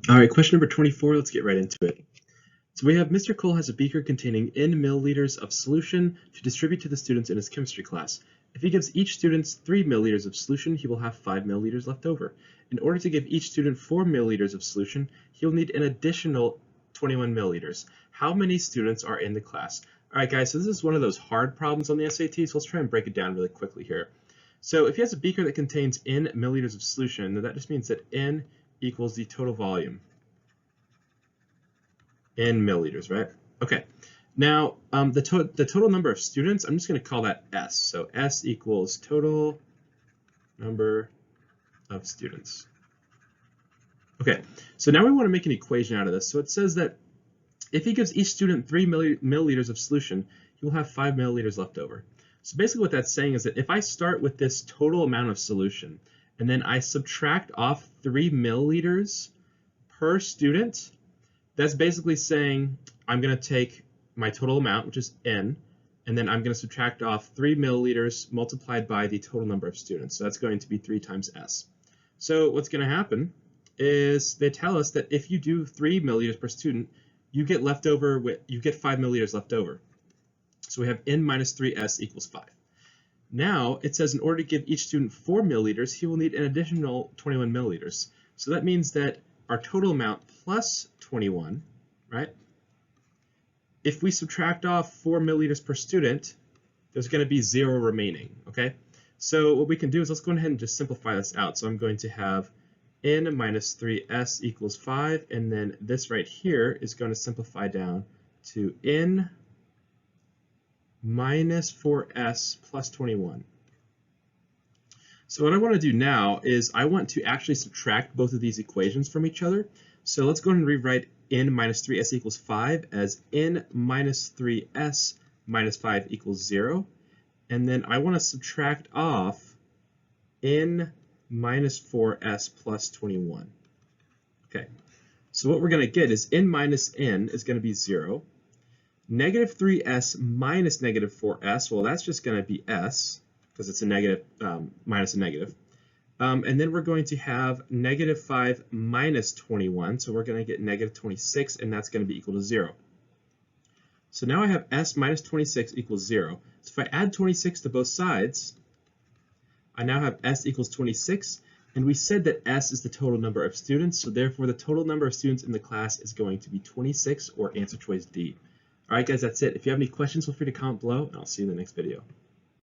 All right, question number 24, let's get right into it. So we have Mr. Cole has a beaker containing N milliliters of solution to distribute to the students in his chemistry class. If he gives each student 3 milliliters of solution, he will have 5 milliliters left over. In order to give each student 4 milliliters of solution, he will need an additional 21 milliliters. How many students are in the class? All right, guys, so this is one of those hard problems on the SAT, so let's try and break it down really quickly here. So if he has a beaker that contains N milliliters of solution, then that just means that N equals the total volume in milliliters, right? Okay. Now, the total number of students, I'm just going to call that S. So S equals total number of students. Okay, so now we want to make an equation out of this. So it says that if he gives each student 3 milliliters of solution, he will have 5 milliliters left over. So basically what that's saying is that if I start with this total amount of solution, and then I subtract off 3 milliliters per student, that's basically saying I'm going to take my total amount, which is N, and then I'm going to subtract off 3 milliliters multiplied by the total number of students. So that's going to be 3 times S. So what's going to happen is they tell us that if you do 3 milliliters per student, you get 5 milliliters left over. So we have N minus 3S equals 5. Now it says in order to give each student 4 milliliters, he will need an additional 21 milliliters. So that means that our total amount plus 21, right? If we subtract off 4 milliliters per student, there's going to be 0 remaining, okay? So what we can do is let's go ahead and just simplify this out. So I'm going to have N minus 3S equals 5, and then this right here is going to simplify down to N minus 4S plus 21. So what I want to do now is I want to actually subtract both of these equations from each other. So let's go ahead and rewrite N minus 3S equals 5 as N minus 3S minus 5 equals 0. And then I want to subtract off N minus 4S plus 21. Okay, so what we're going to get is N minus N is going to be 0. Negative 3S minus negative 4S, well, that's just going to be S, because it's a negative minus a negative. And then we're going to have negative 5 minus 21, so we're going to get negative 26, and that's going to be equal to 0. So now I have S minus 26 equals 0. So if I add 26 to both sides, I now have S equals 26, and we said that S is the total number of students, so therefore the total number of students in the class is going to be 26, or answer choice D. All right, guys, that's it. If you have any questions, feel free to comment below, and I'll see you in the next video.